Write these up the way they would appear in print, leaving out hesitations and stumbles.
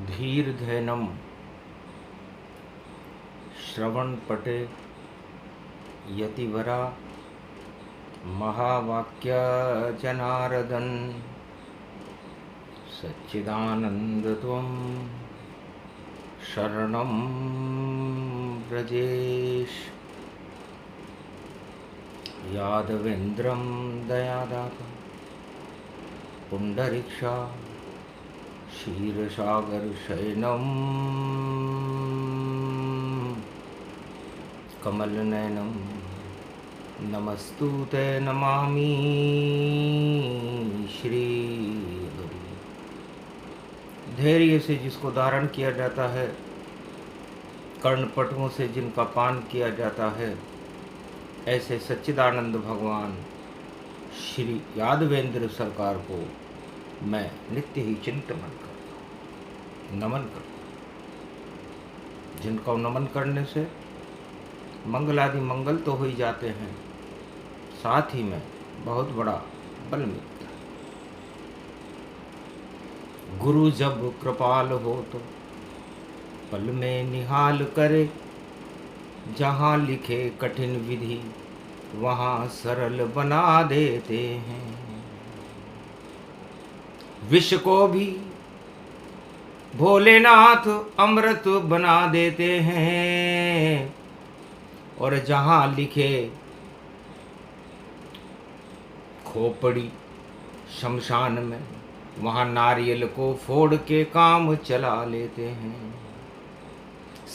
धीर्धैनं श्रवणपटे यतिवरा महावाक्यजनार्दन सच्चिदानन्दत्वं शरणं व्रजेश। यादवेन्द्रं दयादातं पुण्डरीक्षा क्षीरसागरशयनं कमलनयनं नमस्तुते नमामि श्रीहरि। धैर्य से जिसको धारण किया जाता है, कर्णपटुओं से जिनका पान किया जाता है, ऐसे सच्चिदानंद भगवान श्री यादवेंद्र सरकार को मैं नित्य ही चिंतन करता हूँ, नमन करता हूँ। जिनको नमन करने से मंगलादि मंगल तो हो ही जाते हैं, साथ ही में बहुत बड़ा बल मिलता है। गुरु जब कृपाल हो तो पल में निहाल करे, जहाँ लिखे कठिन विधि वहाँ सरल बना देते हैं। विष को भी भोलेनाथ अमृत बना देते हैं, और जहाँ लिखे खोपड़ी शमशान में वहाँ नारियल को फोड़ के काम चला लेते हैं।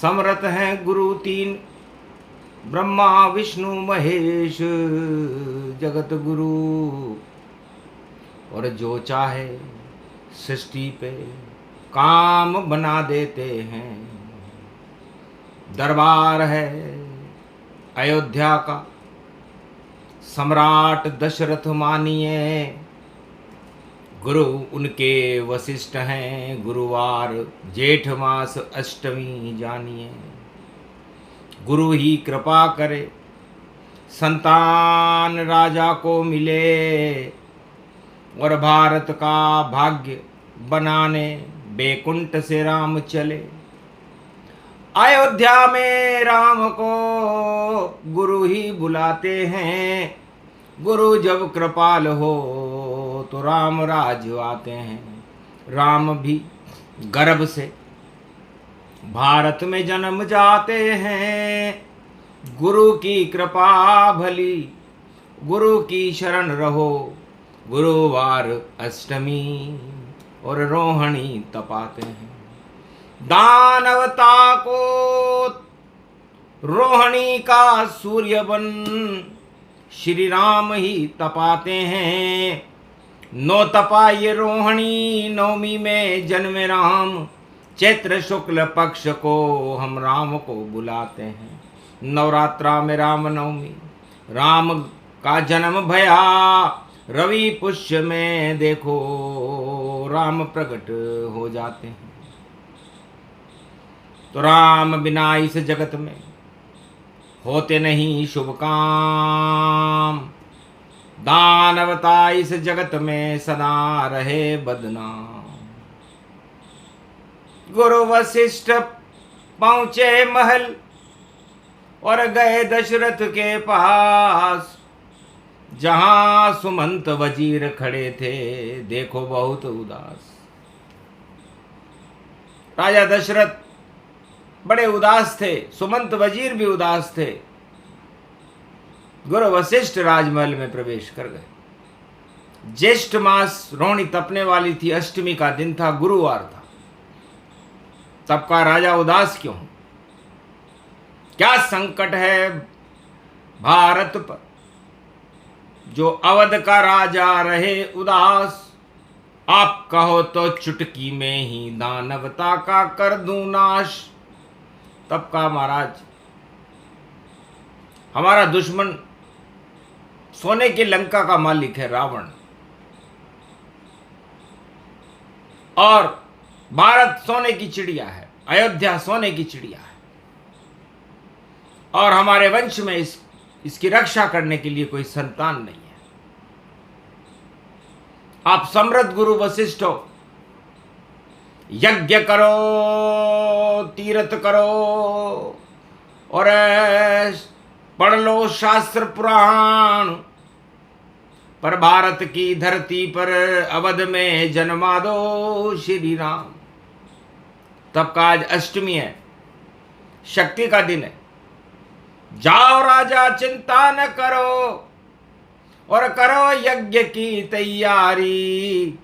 समर्थ हैं गुरु तीन, ब्रह्मा विष्णु महेश जगत गुरु, और जो चाहे सृष्टि पे काम बना देते हैं। दरबार है अयोध्या का, सम्राट दशरथ मानिए, गुरु उनके वशिष्ठ हैं। गुरुवार जेठ मास अष्टमी जानिए, गुरु ही कृपा करे संतान राजा को मिले, और भारत का भाग्य बनाने बैकुंठ से राम चले। अयोध्या में राम को गुरु ही बुलाते हैं, गुरु जब कृपाल हो तो राम राज आते हैं। राम भी गर्भ से भारत में जन्म जाते हैं, गुरु की कृपा भली गुरु की शरण रहो। गुरुवार अष्टमी और रोहिणी तपाते हैं। दानवता को रोहिणी का सूर्य बन श्री राम ही तपाते हैं। नो तपा ये रोहिणी नवमी में जन्मे राम, चैत्र शुक्ल पक्ष को हम राम को बुलाते हैं। नवरात्रा में राम नवमी राम का जन्म भया, रवि पुष्य में देखो राम प्रकट हो जाते हैं। तो राम बिना इस जगत में होते नहीं शुभ काम, दानवता इस जगत में सदा रहे बदनाम। गुरु वशिष्ठ पहुंचे महल और गए दशरथ के पास, जहां सुमंत वजीर खड़े थे देखो बहुत उदास। राजा दशरथ बड़े उदास थे, सुमंत वजीर भी उदास थे। गुरु वशिष्ठ राजमहल में प्रवेश कर गए। ज्येष्ठ मास रोहिणी तपने वाली थी, अष्टमी का दिन था, गुरुवार था। तब का राजा उदास क्यों? क्या संकट है भारत पर जो अवध का राजा रहे उदास? आप कहो तो चुटकी में ही दानवता का कर दूं नाश। तब का महाराज, हमारा दुश्मन सोने की लंका का मालिक है रावण, और भारत सोने की चिड़िया है, अयोध्या सोने की चिड़िया है, और हमारे वंश में इसकी रक्षा करने के लिए कोई संतान नहीं है। आप समृद्ध गुरु वशिष्ठ हो, यज्ञ करो, तीर्थ करो और पढ़ लो शास्त्र पुराण, पर भारत की धरती पर अवध में जन्मा दो श्री राम। तब का आज अष्टमी है, शक्ति का दिन है। जाओ राजा चिंता न करो और करो यज्ञ की तैयारी।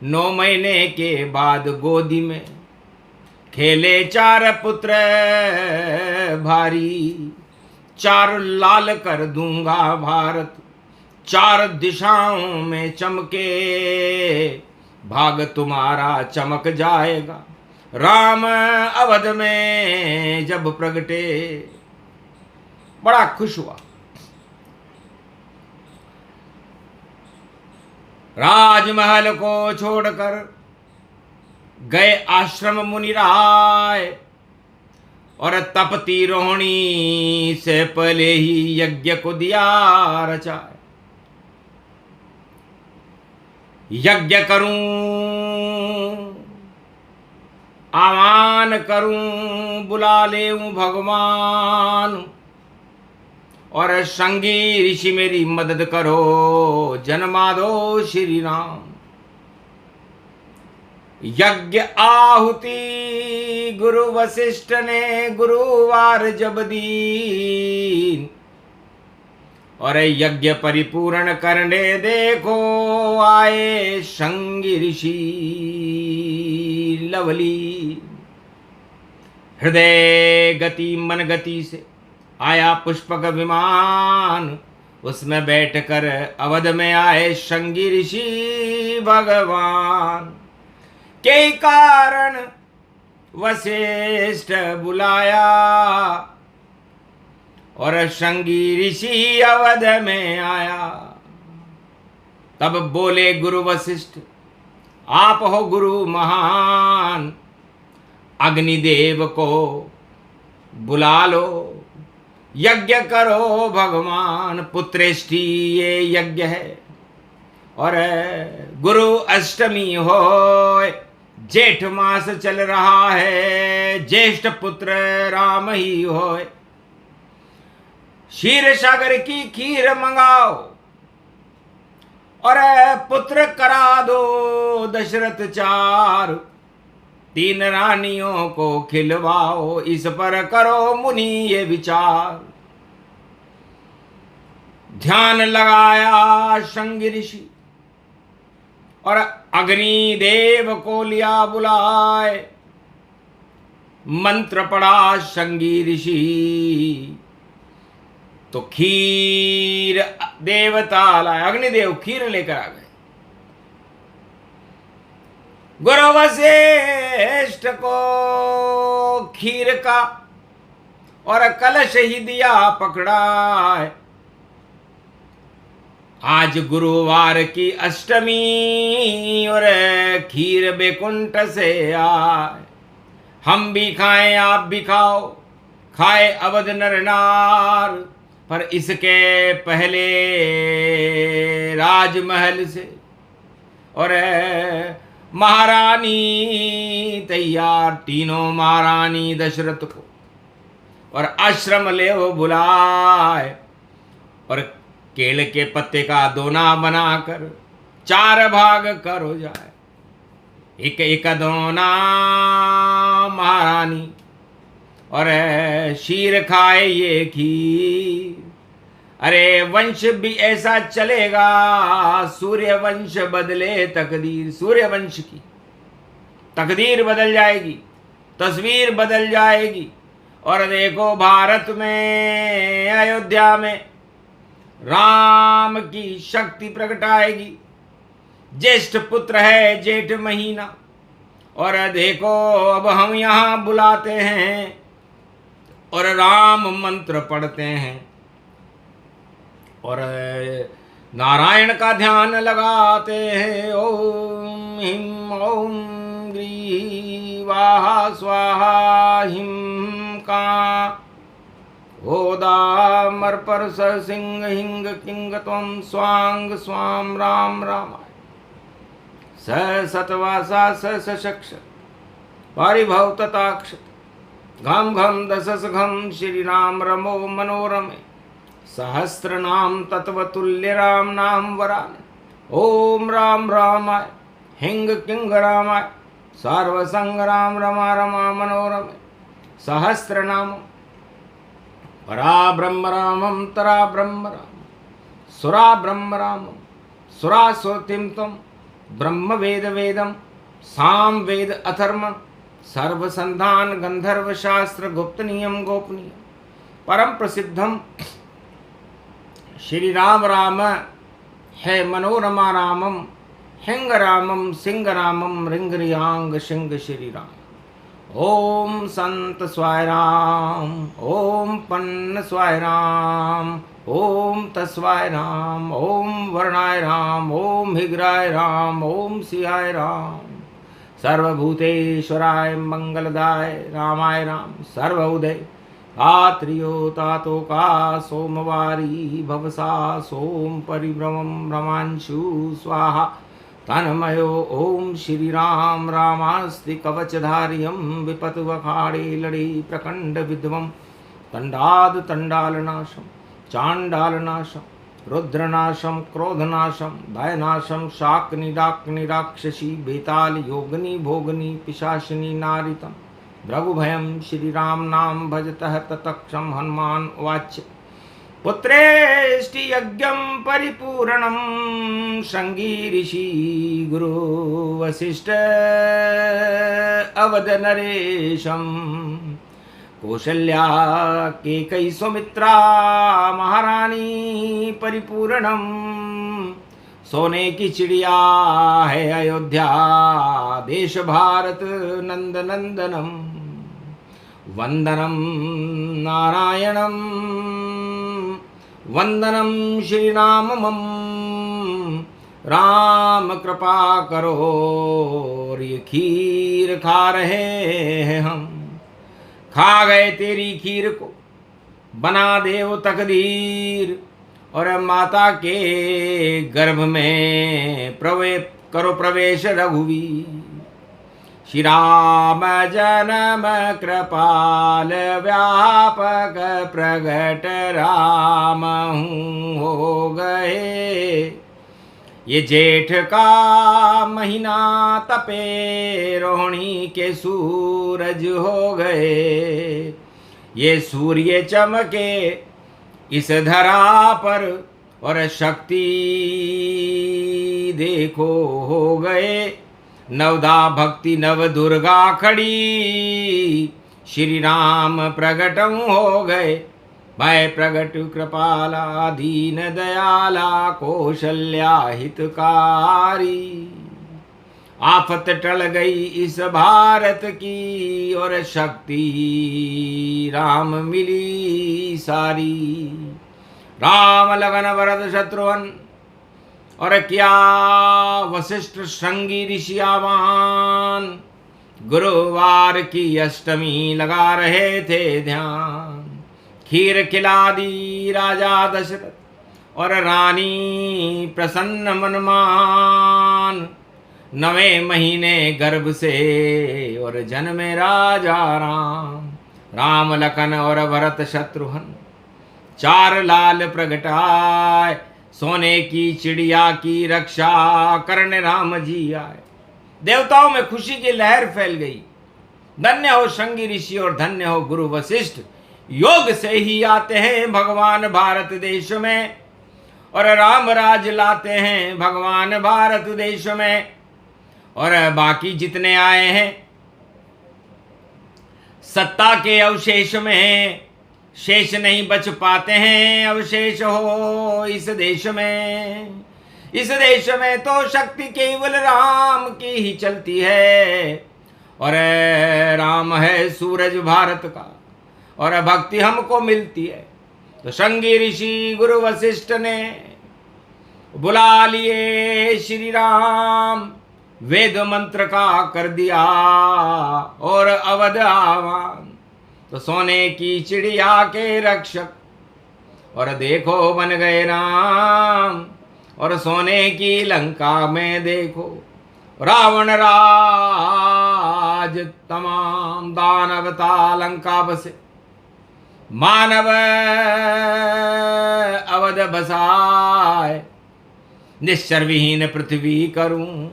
9 महीने के बाद गोदी में खेले 4 पुत्र भारी। 4 लाल कर दूंगा भारत, 4 दिशाओं में चमके। भाग तुम्हारा चमक जाएगा, राम अवध में जब प्रगटे। बड़ा खुश हुआ। राजमहल को छोड़कर गए आश्रम मुनिराय और तपती रोहिणी से पहले ही यज्ञ को दिया रचाए। यज्ञ करूं, आह्वान करूं, बुला लेऊं भगवान और संगी ऋषि मेरी मदद करो, जन्मा दो श्री राम। यज्ञ आहुति गुरु वशिष्ठ ने गुरुवार जब दी और यज्ञ परिपूर्ण करने देखो आए संगी ऋषि लवली। हृदय गति मन गति से आया पुष्पक विमान, उसमें बैठकर अवध में आए संगी ऋषि भगवान। के कारण वशिष्ठ बुलाया और संगी ऋषि अवध में आया। तब बोले गुरु वशिष्ठ, आप हो गुरु महान, अग्निदेव को बुला लो, यज्ञ करो भगवान। पुत्रेष्टि ये यज्ञ है और गुरु अष्टमी हो, जेठ मास चल रहा है, ज्येष्ठ पुत्र राम ही हो। क्षीर सागर की खीर मंगाओ और पुत्र करा दो दशरथ 4। 3 रानियों को खिलवाओ, इस पर करो मुनि ये विचार। ध्यान लगाया संगी ऋषि और अग्निदेव को लिया बुलाए। मंत्र पढ़ा संगी ऋषि तो खीर देवता लाए। अग्निदेव खीर लेकर आ गए। गुरु वशिष्ठ को खीर का और कलश ही दिया पकड़ा। आज गुरुवार की अष्टमी और खीर बैकुंठ से आए। हम भी खाएं आप भी खाओ, खाए अवध नर नार। पर इसके पहले राजमहल से और महारानी तैयार, तीनों महारानी दशरथ को और आश्रम ले वो बुलाए और केले के पत्ते का दोना बनाकर 4 भाग करो जाए। एक एक दोना महारानी और शीर खाए ये खीर। अरे वंश भी ऐसा चलेगा, सूर्य वंश बदले तकदीर। सूर्य वंश की तकदीर बदल जाएगी, तस्वीर बदल जाएगी। और देखो भारत में अयोध्या में राम की शक्ति प्रकट आएगी। ज्येष्ठ पुत्र है, जेठ महीना। और देखो अब हम यहाँ बुलाते हैं और राम मंत्र पढ़ते हैं और नारायण का ध्यान लगाते हैं। ओम हिम ओम ग्री वाहा स्वाहा हिम का होदा मरपर स सिंह हिंग किंग त्वम स्वांग स्वाम राम रामाय। स सतवासा स सशक्ष पारिभव तथाक्षत घम घम दशस घम श्री राम रमो मनोरमे सहस्रनाम तत्वतुल्य राम नाम वरान ओम राम रामाय हिंग किंग रामाय सर्वसंग्राम रमा रमा मनोरमे सहस्रनाम परा ब्रह्म रामम तरा ब्रह्म राम सुरा ब्रह्म रामम सुरा सुरतिम तम ब्रह्म वेद वेदम साम वेद अथर्मण सर्वसंधान गंधर्व शास्त्र गुप्त नियम गोपनीय परम प्रसिद्धम श्री राम राम है मनोरमा रामम हिंग रामम सिंह रामम रिंग रियांग सिंह श्री राम ओम संत स्वाय राम ओम पन्न स्वाय राम ओम तस्वाय राम ओम वर्णाय राम ओम हिग्राय राम ओम सियाय राम सर्वभूतेश्वराय मंगलदाय रामाय राम सर्वउदय आत्रियो तातो का सोमवारी भवसा सोम परिभ्रमं रमांशु स्वाहा तन्मयो ओम श्री राम रामास्ति कवचधारियं विपतुवखाड़े लड़े प्रकंड विद्वं तंडाद तंडालनाशं चांडालनाशं रुद्रनाशं क्रोधनाशं भयनाशं शाक्निडाक्नि राक्षसी बेताल योगनी भोगनी पिशाचिनी नारितं भृगुभयं श्री राम नाम भजतः ततक्षं हनुमान उवाच पुत्रेष्टि यज्ञं परिपूर्णं शृंगी ऋषि गुरु वसिष्ठ अवद नरेशं कौशल्या केकई सुमित्रा महारानी परिपूर्णम सोने की चिड़िया है अयोध्या देश भारत नंद नंदनम वंदनम नारायणम वंदनम श्री रामम राम कृपा करो ये खीर खा रहे हैं हम खा गए तेरी खीर को बना दे वो तकदीर और माता के गर्भ में प्रवेश रघुवीर श्री राम जन्म कृपाल व्यापक प्रगट राम हो गए ये जेठ का महीना तपे रोहिणी के सूरज हो गए ये सूर्य चमके इस धरा पर और शक्ति देखो हो गए नवदा भक्ति नव दुर्गा खड़ी श्री राम प्रगट हो गए भय प्रगट कृपाला दीन दयाला कौशल्या हितकारी आफत टल गई इस भारत की और शक्ति राम मिली सारी राम लगन भरत शत्रुघ्न और क्या वशिष्ठ श्रृंगी ऋषि आवान गुरुवार की अष्टमी लगा रहे थे ध्यान खीर खिला दी राजा दशरथ और रानी प्रसन्न मनमान 9वें महीने गर्भ से और जन्मे राजा राम राम लखन और भरत शत्रुघ्न 4 लाल प्रगटाए सोने की चिड़िया की रक्षा करने राम जी आए देवताओं में खुशी की लहर फैल गई धन्य हो श्रृंगी ऋषि और धन्य हो गुरु वशिष्ठ योग से ही आते हैं भगवान भारत देश में और राम राज लाते हैं भगवान भारत देश में और बाकी जितने आए हैं सत्ता के अवशेष में शेष नहीं बच पाते हैं अवशेष हो इस देश में तो शक्ति केवल राम की ही चलती है और राम है सूरज भारत का और भक्ति हमको मिलती है तो श्रृंगी ऋषि गुरु वशिष्ठ ने बुला लिए श्री राम वेद मंत्र का कर दिया और अवध आह्वान तो सोने की चिड़िया के रक्षक और देखो बन गए राम और सोने की लंका में देखो रावण राज तमाम दानवता लंका बसे, मानव अवध बसाए, निश्चर विहीन पृथ्वी करूं,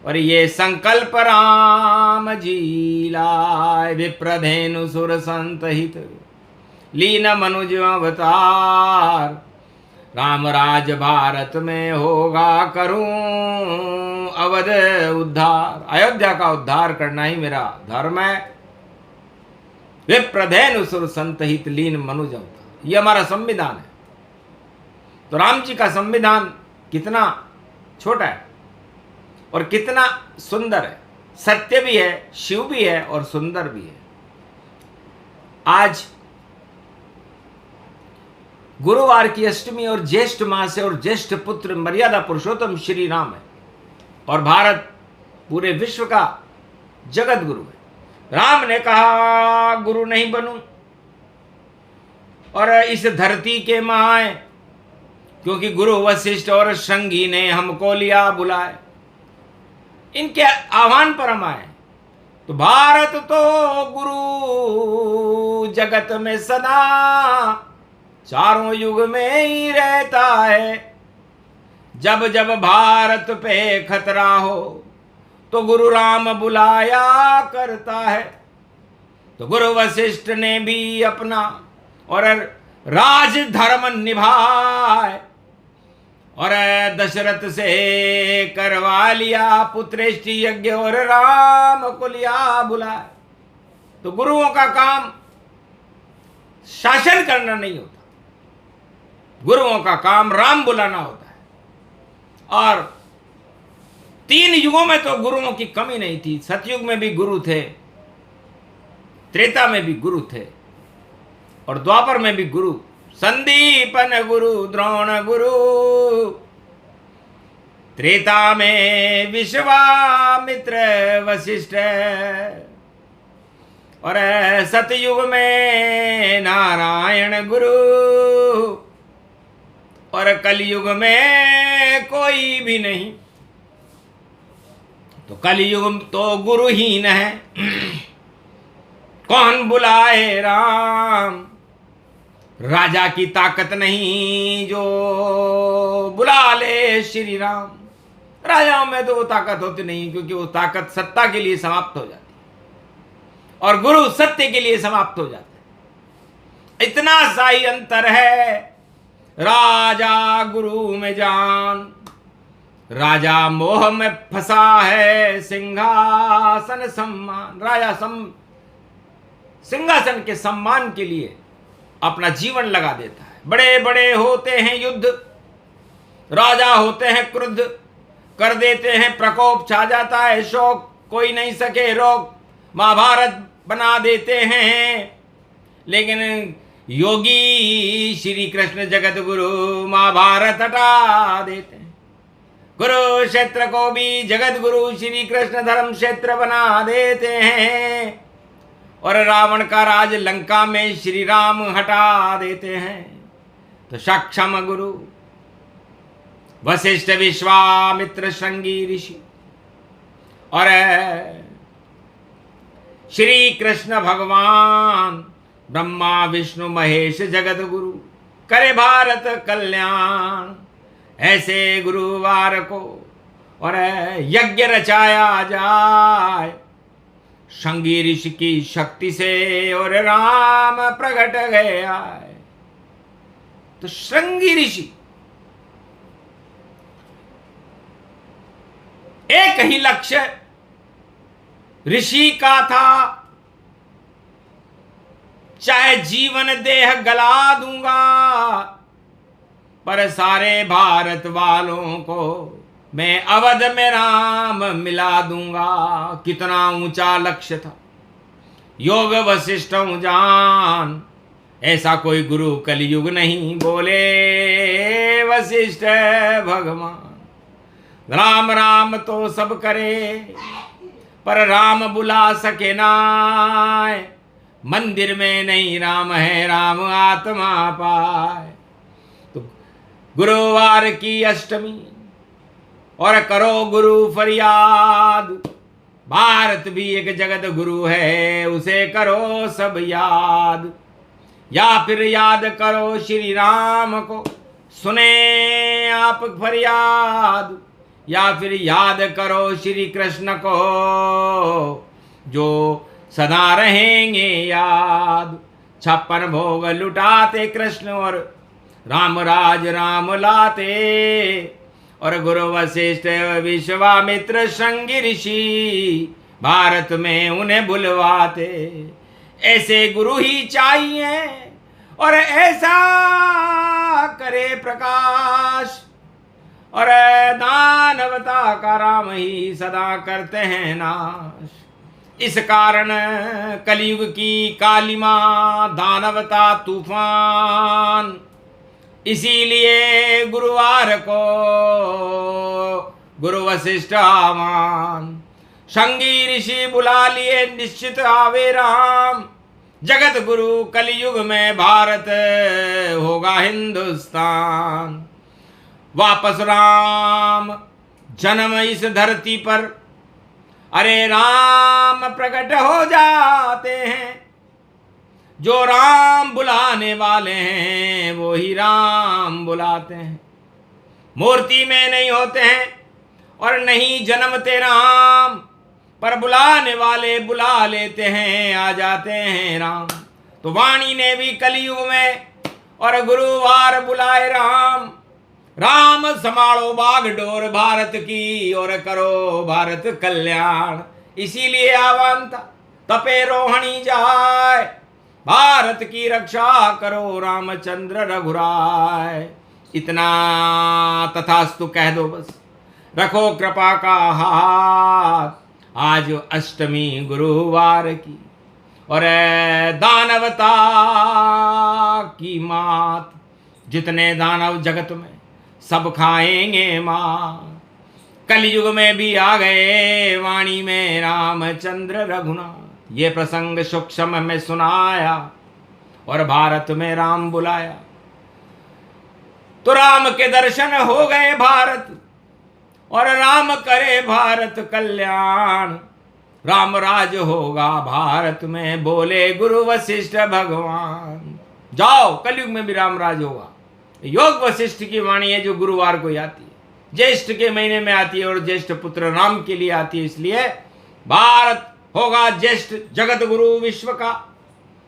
और ये संकल्प राम जी लाए। विप्रधेनु सुर संत हित लीन मनुज अवतार, राम राज भारत में होगा करूं अवध उद्धार। अयोध्या का उद्धार करना ही मेरा धर्म है। विप्रधेनु सुर संत हित लीन मनुज अवतार, ये हमारा संविधान है। तो राम जी का संविधान कितना छोटा है और कितना सुंदर है। सत्य भी है, शिव भी है और सुंदर भी है। आज गुरुवार की अष्टमी और ज्येष्ठ मास है और ज्येष्ठ पुत्र मर्यादा पुरुषोत्तम श्री राम है और भारत पूरे विश्व का जगत गुरु है। राम ने कहा गुरु नहीं बनूं और इस धरती के माए, क्योंकि गुरु वशिष्ठ और श्रृंगी ने हमको लिया बुलाए। इनके आह्वान पर हम आए। तो भारत तो गुरु जगत में सदा चारों युग में ही रहता है। जब जब भारत पे खतरा हो तो गुरु राम बुलाया करता है। तो गुरु वशिष्ठ ने भी अपना और राज धर्म निभाए और दशरथ से करवा लिया पुत्रेष्टि यज्ञ और राम को लिया बुलाए। तो गुरुओं का काम शासन करना नहीं होता, गुरुओं का काम राम बुलाना होता है। और 3 युगों में तो गुरुओं की कमी नहीं थी। सतयुग में भी गुरु थे, त्रेता में भी गुरु थे और द्वापर में भी गुरु। संदीपन गुरु, द्रोण गुरु, त्रेता में विश्वामित्र वशिष्ठ और सतयुग में नारायण गुरु और कलयुग में कोई भी नहीं। तो कलयुग तो गुरुहीन है, कौन बुलाए राम। राजा की ताकत नहीं जो बुला ले श्री राम। राजाओं में तो वो ताकत होती नहीं, क्योंकि वो ताकत सत्ता के लिए समाप्त हो जाती है और गुरु सत्य के लिए समाप्त हो जाते हैं। इतना सा ही अंतर है। राजा गुरु में जान, राजा मोह में फंसा है सिंहासन सम्मान। राजा सिंहासन के सम्मान के लिए अपना जीवन लगा देता है। बड़े बड़े होते हैं युद्ध, राजा होते हैं क्रुद्ध, कर देते हैं प्रकोप, छा जाता है शोक, कोई नहीं सके रोक, महाभारत बना देते हैं। लेकिन योगी श्री कृष्ण जगत गुरु महाभारत हटा देते हैं। कुरुक्षेत्र को भी जगत गुरु श्री कृष्ण धर्म क्षेत्र बना देते हैं और रावण का राज लंका में श्री राम हटा देते हैं। तो सक्षम गुरु वशिष्ठ विश्वामित्र श्रृंगी ऋषि और श्री कृष्ण भगवान ब्रह्मा विष्णु महेश जगत गुरु करे भारत कल्याण। ऐसे गुरुवार को और यज्ञ रचाया जाए श्रृंगी ऋषि की शक्ति से और राम प्रकट गया। तो श्रृंगी ऋषि एक ही लक्ष्य ऋषि का था, चाहे जीवन देह गला दूंगा पर सारे भारत वालों को मैं अवध में राम मिला दूंगा। कितना ऊंचा लक्ष्य था। योग वशिष्ठ जान, ऐसा कोई गुरु कलयुग नहीं, बोले वशिष्ठ भगवान। राम राम तो सब करे पर राम बुला सके ना, मंदिर में नहीं राम है, राम आत्मा पाए। तो गुरुवार की अष्टमी और करो गुरु फरियाद। भारत भी एक जगत गुरु है, उसे करो सब याद। या फिर याद करो श्री राम को, सुने आप फरियाद। या फिर याद करो श्री कृष्ण को, जो सदा रहेंगे याद। 56 भोग लुटाते कृष्ण और राम राज राम लाते। और गुरु वशिष्ठ विश्वामित्र श्रृंगी ऋषि, भारत में उन्हें बुलवाते। ऐसे गुरु ही चाहिए और ऐसा करे प्रकाश। और दानवता का राम ही सदा करते हैं नाश। इस कारण कलयुग की कालिमा, दानवता तूफान। इसीलिए गुरुवार को गुरु वशिष्ठ आह्वान। श्रृंगी ऋषि बुला लिए, निश्चित आवे राम। जगत गुरु कलयुग में भारत होगा हिंदुस्तान। वापस राम जन्म इस धरती पर, अरे राम प्रकट हो जाते हैं। जो राम बुलाने वाले हैं वो ही राम बुलाते हैं। मूर्ति में नहीं होते हैं और नहीं जन्मते राम, पर बुलाने वाले बुला लेते हैं, आ जाते हैं राम। तो वाणी ने भी कलयुग में और गुरुवार बुलाए राम। राम संभालो बागडोर भारत की, और करो भारत कल्याण। इसीलिए आह्वान था, तपे रोहिणी जाए, भारत की रक्षा करो रामचंद्र रघुराय। इतना तथास्तु कह दो बस, रखो कृपा का हाथ। आज अष्टमी गुरुवार की, और दानवता की मात। जितने दानव जगत में सब खाएंगे माँ। कलयुग में भी आ गए वाणी में रामचंद्र रघुनाथ। ये प्रसंग सूक्ष्म में सुनाया और भारत में राम बुलाया। तो राम के दर्शन हो गए भारत, और राम करे भारत कल्याण। राम राज होगा भारत में, बोले गुरु वशिष्ठ भगवान। जाओ, कलयुग में भी राम राज होगा। योग वशिष्ठ की वाणी है जो गुरुवार को आती है, ज्येष्ठ के महीने में आती है, और ज्येष्ठ पुत्र राम के लिए आती है। इसलिए भारत होगा ज्येष्ठ जगत गुरु विश्व का,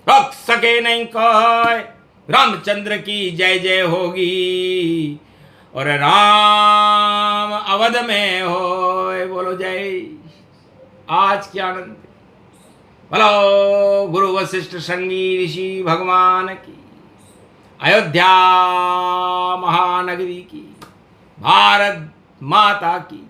रोक सके नहीं कोई। रामचंद्र की जय जय होगी, और राम अवध में हो। बोलो जय। आज क्या आनंद, बोलो गुरु वशिष्ठ श्रृंगी ऋषि भगवान की, अयोध्या महानगरी की, भारत माता की।